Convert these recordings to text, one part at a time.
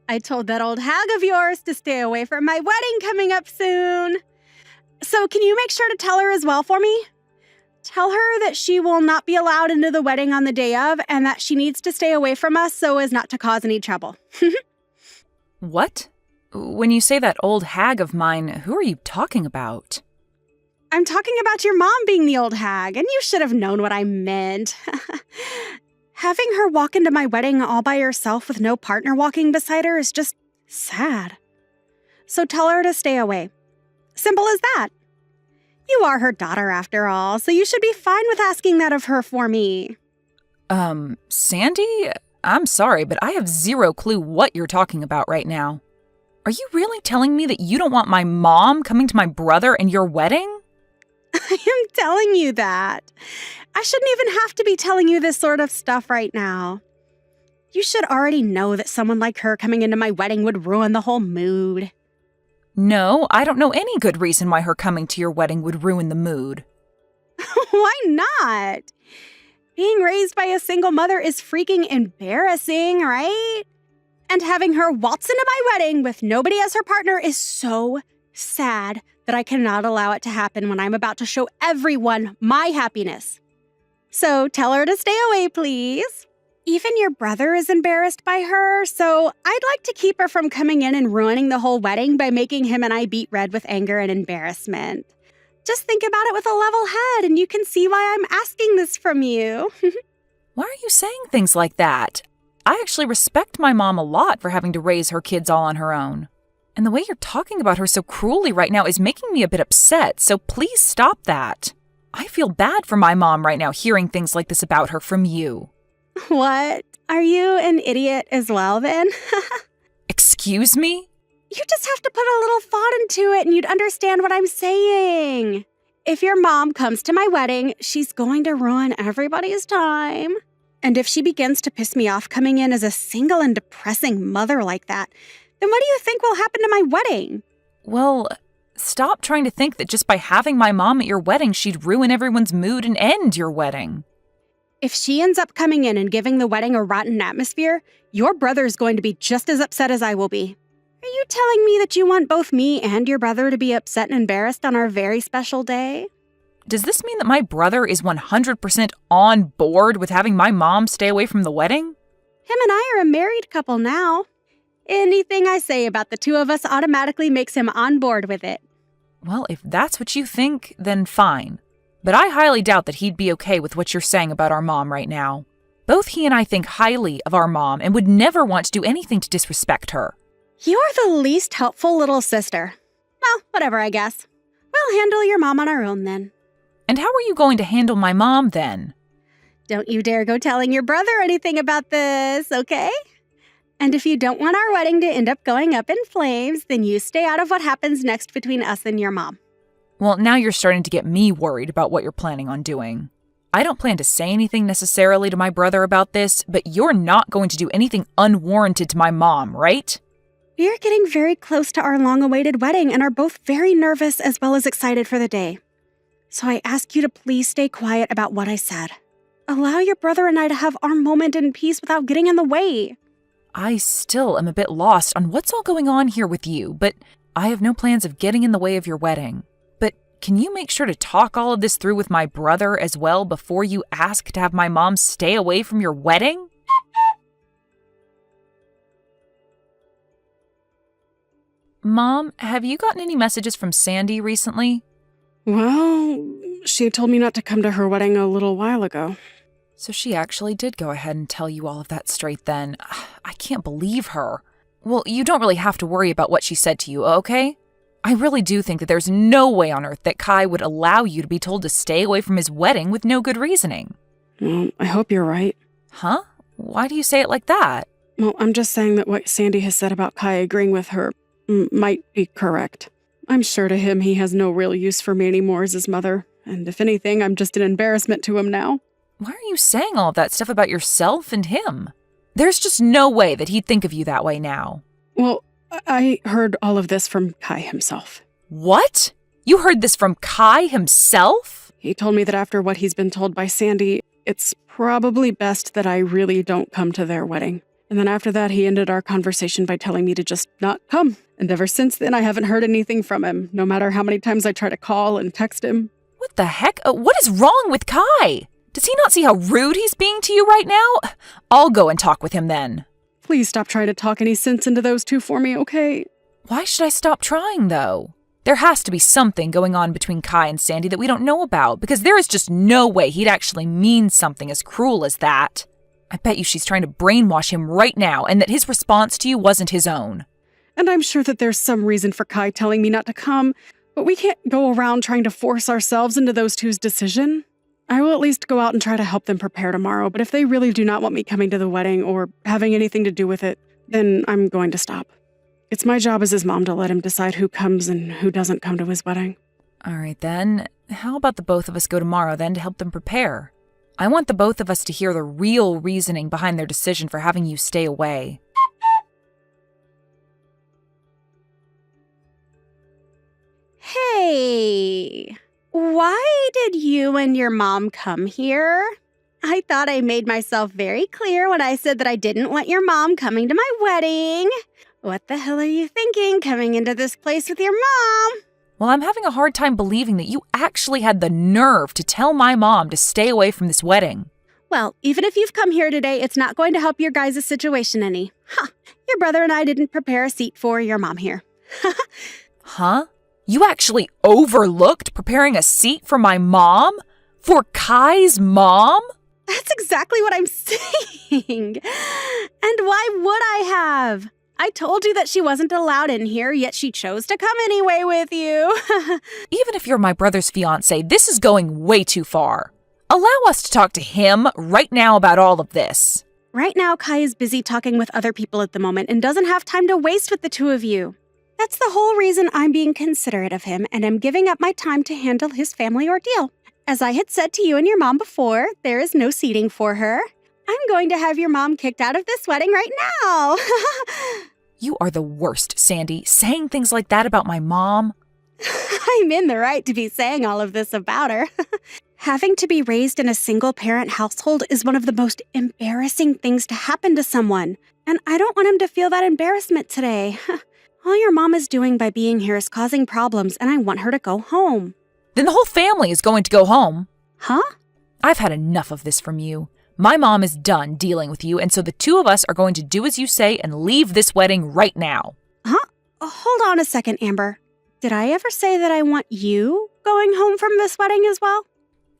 I told that old hag of yours to stay away from my wedding coming up soon. So can you make sure to tell her as well for me? Tell her that she will not be allowed into the wedding on the day of and that she needs to stay away from us so as not to cause any trouble. What? When you say that old hag of mine, who are you talking about? I'm talking about your mom being the old hag, and you should have known what I meant. Having her walk into my wedding all by herself with no partner walking beside her is just sad. So tell her to stay away. Simple as that. You are her daughter after all, so you should be fine with asking that of her for me. Sandy? I'm sorry, but I have zero clue what you're talking about right now. Are you really telling me that you don't want my mom coming to my brother and your wedding? I am telling you that. I shouldn't even have to be telling you this sort of stuff right now. You should already know that someone like her coming into my wedding would ruin the whole mood. No, I don't know any good reason why her coming to your wedding would ruin the mood. Why not? Being raised by a single mother is freaking embarrassing, right? And having her waltz into my wedding with nobody as her partner is so sad that I cannot allow it to happen when I'm about to show everyone my happiness. So tell her to stay away, please. Even your brother is embarrassed by her, so I'd like to keep her from coming in and ruining the whole wedding by making him and I beat red with anger and embarrassment. Just think about it with a level head, and you can see why I'm asking this from you. Why are you saying things like that? I actually respect my mom a lot for having to raise her kids all on her own. And the way you're talking about her so cruelly right now is making me a bit upset, so please stop that. I feel bad for my mom right now hearing things like this about her from you. What? Are you an idiot as well, then? Excuse me? You just have to put a little thought into it and you'd understand what I'm saying. If your mom comes to my wedding, she's going to ruin everybody's time. And if she begins to piss me off coming in as a single and depressing mother like that, then what do you think will happen to my wedding? Well, stop trying to think that just by having my mom at your wedding, she'd ruin everyone's mood and end your wedding. If she ends up coming in and giving the wedding a rotten atmosphere, your brother's going to be just as upset as I will be. Are you telling me that you want both me and your brother to be upset and embarrassed on our very special day? Does this mean that my brother is 100% on board with having my mom stay away from the wedding? Him and I are a married couple now. Anything I say about the two of us automatically makes him on board with it. Well, if that's what you think, then fine. But I highly doubt that he'd be okay with what you're saying about our mom right now. Both he and I think highly of our mom and would never want to do anything to disrespect her. You're the least helpful little sister. Well, whatever, I guess. We'll handle your mom on our own then. And how are you going to handle my mom then? Don't you dare go telling your brother anything about this, okay? And if you don't want our wedding to end up going up in flames, then you stay out of what happens next between us and your mom. Well, now you're starting to get me worried about what you're planning on doing. I don't plan to say anything necessarily to my brother about this, but you're not going to do anything unwarranted to my mom, right? We are getting very close to our long-awaited wedding and are both very nervous as well as excited for the day. So I ask you to please stay quiet about what I said. Allow your brother and I to have our moment in peace without getting in the way. I still am a bit lost on what's all going on here with you, but I have no plans of getting in the way of your wedding. But can you make sure to talk all of this through with my brother as well before you ask to have my mom stay away from your wedding? Mom, have you gotten any messages from Sandy recently? Well, she told me not to come to her wedding a little while ago. So she actually did go ahead and tell you all of that straight then. I can't believe her. Well, you don't really have to worry about what she said to you, okay? I really do think that there's no way on earth that Kai would allow you to be told to stay away from his wedding with no good reasoning. Well, I hope you're right. Huh? Why do you say it like that? Well, I'm just saying that what Sandy has said about Kai agreeing with her might be correct. I'm sure to him he has no real use for me anymore as his mother, and if anything, I'm just an embarrassment to him now. Why are you saying all of that stuff about yourself and him? There's just no way that he'd think of you that way now. Well, I heard all of this from Kai himself. What? You heard this from Kai himself? He told me that after what he's been told by Sandy, it's probably best that I really don't come to their wedding. And then after that, he ended our conversation by telling me to just not come. And ever since then, I haven't heard anything from him, no matter how many times I try to call and text him. What the heck? What is wrong with Kai? Does he not see how rude he's being to you right now? I'll go and talk with him then. Please stop trying to talk any sense into those two for me, okay? Why should I stop trying, though? There has to be something going on between Kai and Sandy that we don't know about, because there is just no way he'd actually mean something as cruel as that. I bet you she's trying to brainwash him right now, and that his response to you wasn't his own. And I'm sure that there's some reason for Kai telling me not to come, but we can't go around trying to force ourselves into those two's decision. I will at least go out and try to help them prepare tomorrow, but if they really do not want me coming to the wedding or having anything to do with it, then I'm going to stop. It's my job as his mom to let him decide who comes and who doesn't come to his wedding. All right, then. How about the both of us go tomorrow, then, to help them prepare? I want the both of us to hear the real reasoning behind their decision for having you stay away. Hey, why did you and your mom come here? I thought I made myself very clear when I said that I didn't want your mom coming to my wedding. What the hell are you thinking coming into this place with your mom? Well, I'm having a hard time believing that you actually had the nerve to tell my mom to stay away from this wedding. Well, even if you've come here today, it's not going to help your guys' situation any. Your brother and I didn't prepare a seat for your mom here. Huh? You actually overlooked preparing a seat for my mom? For Kai's mom? That's exactly what I'm saying. And why would I have? I told you that she wasn't allowed in here, yet she chose to come anyway with you. Even if you're my brother's fiancé, this is going way too far. Allow us to talk to him right now about all of this. Right now, Kai is busy talking with other people at the moment and doesn't have time to waste with the two of you. That's the whole reason I'm being considerate of him and am giving up my time to handle his family ordeal. As I had said to you and your mom before, there is no seating for her. I'm going to have your mom kicked out of this wedding right now. You are the worst, Sandy, saying things like that about my mom. I'm in the right to be saying all of this about her. Having to be raised in a single-parent household is one of the most embarrassing things to happen to someone, and I don't want him to feel that embarrassment today. All your mom is doing by being here is causing problems, and I want her to go home. Then the whole family is going to go home. Huh? I've had enough of this from you. My mom is done dealing with you, and so the two of us are going to do as you say and leave this wedding right now. Huh? Hold on a second, Amber. Did I ever say that I want you going home from this wedding as well?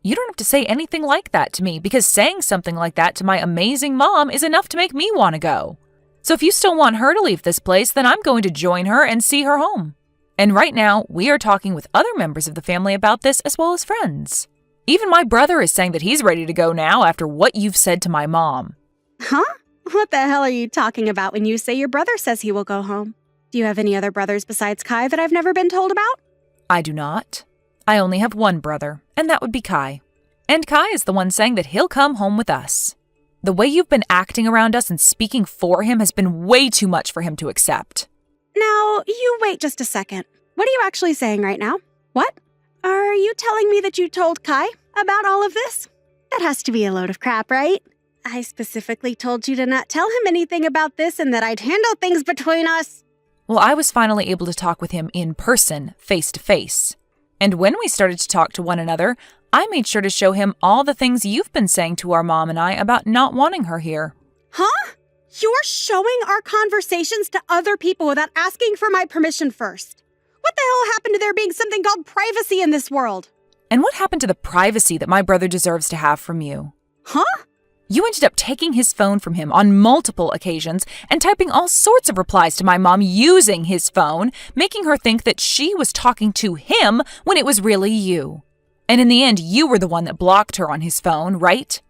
You don't have to say anything like that to me, because saying something like that to my amazing mom is enough to make me want to go. So if you still want her to leave this place, then I'm going to join her and see her home. And right now, we are talking with other members of the family about this as well as friends. Even my brother is saying that he's ready to go now after what you've said to my mom. Huh? What the hell are you talking about when you say your brother says he will go home? Do you have any other brothers besides Kai that I've never been told about? I do not. I only have one brother, and that would be Kai. And Kai is the one saying that he'll come home with us. The way you've been acting around us and speaking for him has been way too much for him to accept. Now, you wait just a second. What are you actually saying right now? What? Are you telling me that you told Kai about all of this? That has to be a load of crap, right? I specifically told you to not tell him anything about this and that I'd handle things between us. Well, I was finally able to talk with him in person, face to face. And when we started to talk to one another, I made sure to show him all the things you've been saying to our mom and I about not wanting her here. Huh? You're showing our conversations to other people without asking for my permission first. What the hell happened to there being something called privacy in this world? And what happened to the privacy that my brother deserves to have from you? Huh? You ended up taking his phone from him on multiple occasions and typing all sorts of replies to my mom using his phone, making her think that she was talking to him when it was really you. And in the end, you were the one that blocked her on his phone, right?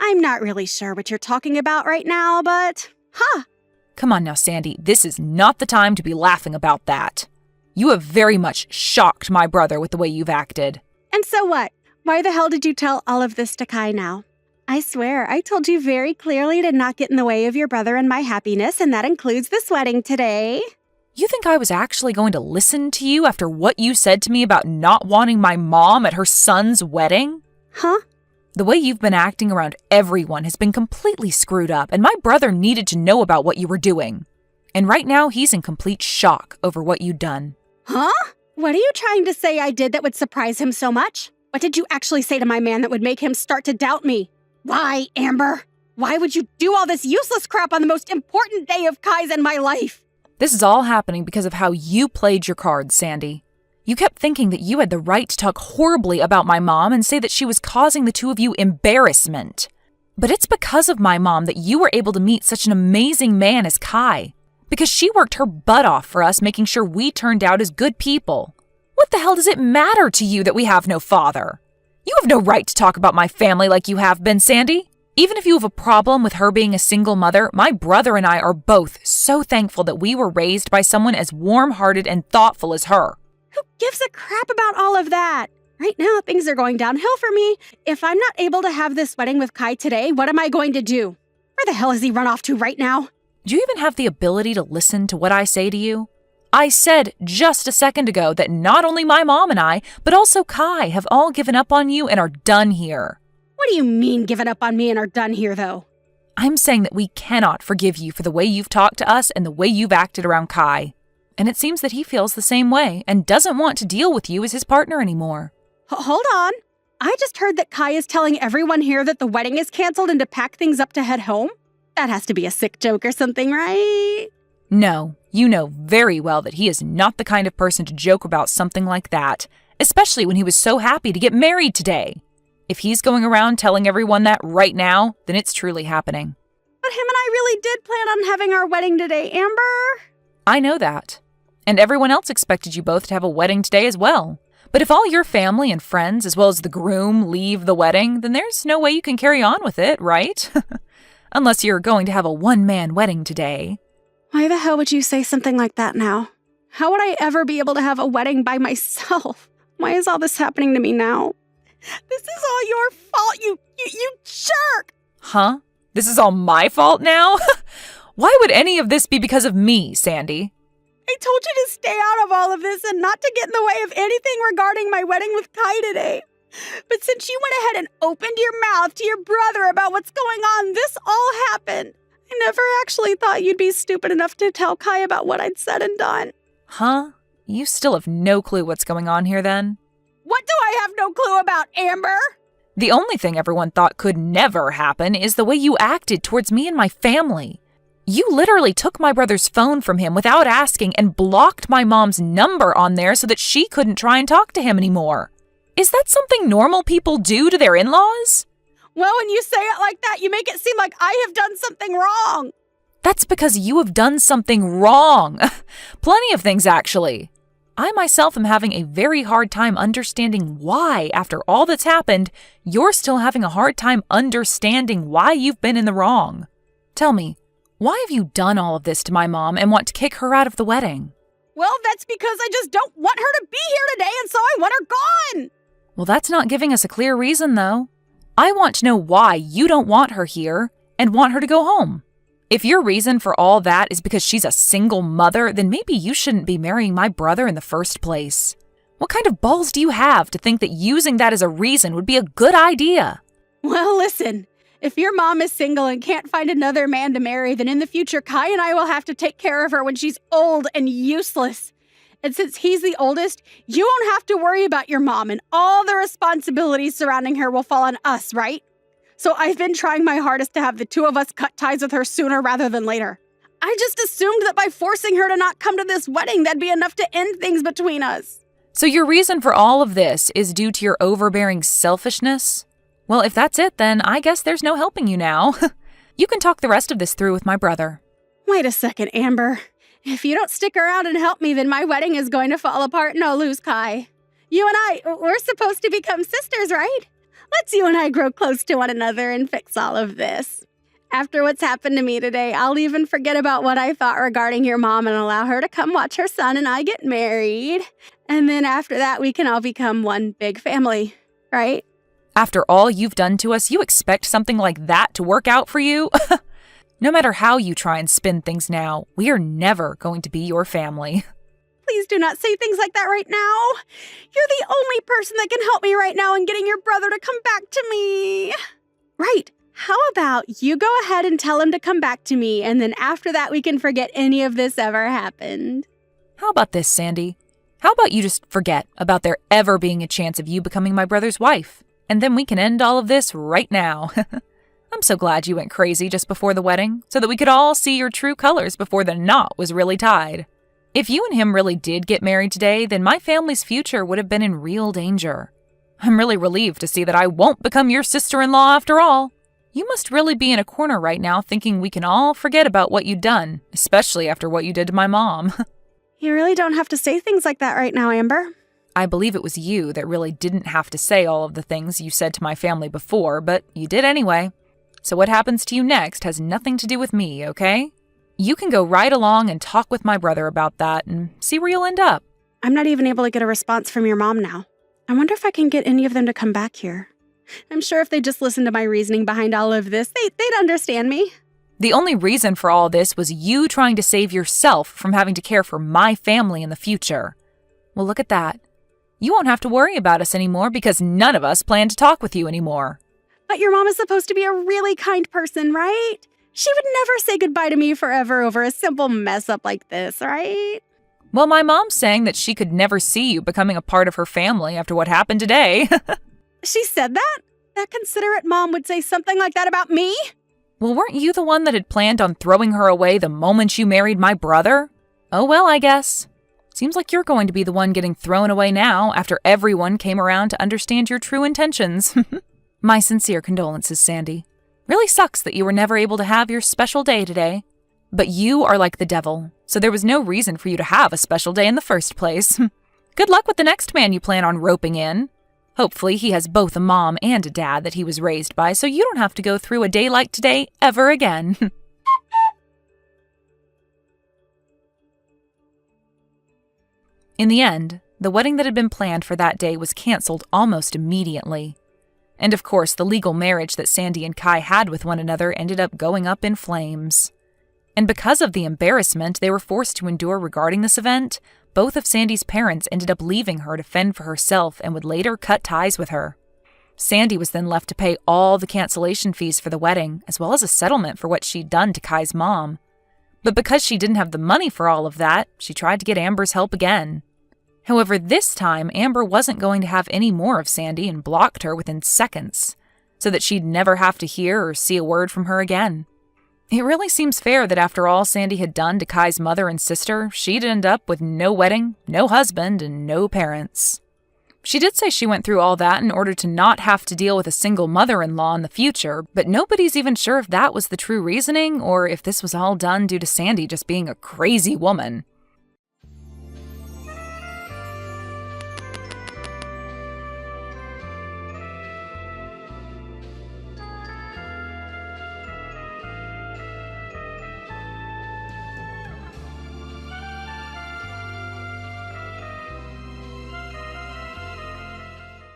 I'm not really sure what you're talking about right now, but... Come on now, Sandy, this is not the time to be laughing about that. You have very much shocked my brother with the way you've acted. And so what? Why the hell did you tell all of this to Kai now? I swear, I told you very clearly to not get in the way of your brother and my happiness, and that includes this wedding today. You think I was actually going to listen to you after what you said to me about not wanting my mom at her son's wedding? Huh? The way you've been acting around everyone has been completely screwed up, and my brother needed to know about what you were doing. And right now, he's in complete shock over what you'd done. Huh? What are you trying to say I did that would surprise him so much? What did you actually say to my man that would make him start to doubt me? Why, Amber? Why would you do all this useless crap on the most important day of Kai's in my life? This is all happening because of how you played your cards, Sandy. You kept thinking that you had the right to talk horribly about my mom and say that she was causing the two of you embarrassment. But it's because of my mom that you were able to meet such an amazing man as Kai. Because she worked her butt off for us, making sure we turned out as good people. What the hell does it matter to you that we have no father? You have no right to talk about my family like you have been, Sandy. Even if you have a problem with her being a single mother, my brother and I are both so thankful that we were raised by someone as warm-hearted and thoughtful as her. Who gives a crap about all of that? Right now, things are going downhill for me. If I'm not able to have this wedding with Kai today, what am I going to do? Where the hell has he run off to right now? Do you even have the ability to listen to what I say to you? I said just a second ago that not only my mom and I, but also Kai have all given up on you and are done here. What do you mean given up on me and are done here, though? I'm saying that we cannot forgive you for the way you've talked to us and the way you've acted around Kai. And it seems that he feels the same way and doesn't want to deal with you as his partner anymore. Hold on. I just heard that Kai is telling everyone here that the wedding is canceled and to pack things up to head home. That has to be a sick joke or something, right? No, you know very well that he is not the kind of person to joke about something like that, especially when he was so happy to get married today. If he's going around telling everyone that right now, then it's truly happening. But him and I really did plan on having our wedding today, Amber. I know that. And everyone else expected you both to have a wedding today as well. But if all your family and friends, as well as the groom, leave the wedding, then there's no way you can carry on with it, right? Unless you're going to have a one-man wedding today. Why the hell would you say something like that now? How would I ever be able to have a wedding by myself? Why is all this happening to me now? This is all your fault, you jerk! Huh? This is all my fault now? Why would any of this be because of me, Sandy? I told you to stay out of all of this and not to get in the way of anything regarding my wedding with Kai today. But since you went ahead and opened your mouth to your brother about what's going on, this all happened. I never actually thought you'd be stupid enough to tell Kai about what I'd said and done. Huh? You still have no clue what's going on here then? What do I have no clue about, Amber? The only thing everyone thought could never happen is the way you acted towards me and my family. You literally took my brother's phone from him without asking and blocked my mom's number on there so that she couldn't try and talk to him anymore. Is that something normal people do to their in-laws? Well, when you say it like that, you make it seem like I have done something wrong. That's because you have done something wrong. Plenty of things, actually. I myself am having a very hard time understanding why, after all that's happened, you're still having a hard time understanding why you've been in the wrong. Tell me, why have you done all of this to my mom and want to kick her out of the wedding? Well, that's because I just don't want her to be here today, and so I want her gone. Well, that's not giving us a clear reason, though. I want to know why you don't want her here and want her to go home. If your reason for all that is because she's a single mother, then maybe you shouldn't be marrying my brother in the first place. What kind of balls do you have to think that using that as a reason would be a good idea? Well, listen, if your mom is single and can't find another man to marry, then in the future, Kai and I will have to take care of her when she's old and useless. And since he's the oldest, you won't have to worry about your mom, and all the responsibilities surrounding her will fall on us, right? So I've been trying my hardest to have the two of us cut ties with her sooner rather than later. I just assumed that by forcing her to not come to this wedding, that'd be enough to end things between us. So your reason for all of this is due to your overbearing selfishness? Well, if that's it, then I guess there's no helping you now. You can talk the rest of this through with my brother. Wait a second, Amber. If you don't stick around and help me, then my wedding is going to fall apart and I'll lose Kai. You and we're supposed to become sisters, right? Let's you and I grow close to one another and fix all of this. After what's happened to me today, I'll even forget about what I thought regarding your mom and allow her to come watch her son and I get married. And then after that, we can all become one big family, right? After all you've done to us, you expect something like that to work out for you? No matter how you try and spin things now, we are never going to be your family. Please do not say things like that right now. You're the only person that can help me right now in getting your brother to come back to me. Right. How about you go ahead and tell him to come back to me, and then after that we can forget any of this ever happened. How about this, Sandy? How about you just forget about there ever being a chance of you becoming my brother's wife, and then we can end all of this right now. I'm so glad you went crazy just before the wedding, so that we could all see your true colors before the knot was really tied. If you and him really did get married today, then my family's future would have been in real danger. I'm really relieved to see that I won't become your sister-in-law after all. You must really be in a corner right now thinking we can all forget about what you'd done, especially after what you did to my mom. You really don't have to say things like that right now, Amber. I believe it was you that really didn't have to say all of the things you said to my family before, but you did anyway. So what happens to you next has nothing to do with me, okay? You can go right along and talk with my brother about that and see where you'll end up. I'm not even able to get a response from your mom now. I wonder if I can get any of them to come back here. I'm sure if they just listened to my reasoning behind all of this, they'd understand me. The only reason for all this was you trying to save yourself from having to care for my family in the future. Well, look at that. You won't have to worry about us anymore because none of us plan to talk with you anymore. But your mom is supposed to be a really kind person, right? She would never say goodbye to me forever over a simple mess up like this, right? Well, my mom's saying that she could never see you becoming a part of her family after what happened today. She said that? That considerate mom would say something like that about me? Well, weren't you the one that had planned on throwing her away the moment you married my brother? Oh well, I guess. Seems like you're going to be the one getting thrown away now after everyone came around to understand your true intentions. My sincere condolences, Sandy. Really sucks that you were never able to have your special day today. But you are like the devil, so there was no reason for you to have a special day in the first place. Good luck with the next man you plan on roping in. Hopefully he has both a mom and a dad that he was raised by, so you don't have to go through a day like today ever again. In the end, the wedding that had been planned for that day was canceled almost immediately. And of course, the legal marriage that Sandy and Kai had with one another ended up going up in flames. And because of the embarrassment they were forced to endure regarding this event, both of Sandy's parents ended up leaving her to fend for herself and would later cut ties with her. Sandy was then left to pay all the cancellation fees for the wedding, as well as a settlement for what she'd done to Kai's mom. But because she didn't have the money for all of that, she tried to get Amber's help again. However, this time, Amber wasn't going to have any more of Sandy and blocked her within seconds, so that she'd never have to hear or see a word from her again. It really seems fair that after all Sandy had done to Kai's mother and sister, she'd end up with no wedding, no husband, and no parents. She did say she went through all that in order to not have to deal with a single mother-in-law in the future, but nobody's even sure if that was the true reasoning or if this was all done due to Sandy just being a crazy woman.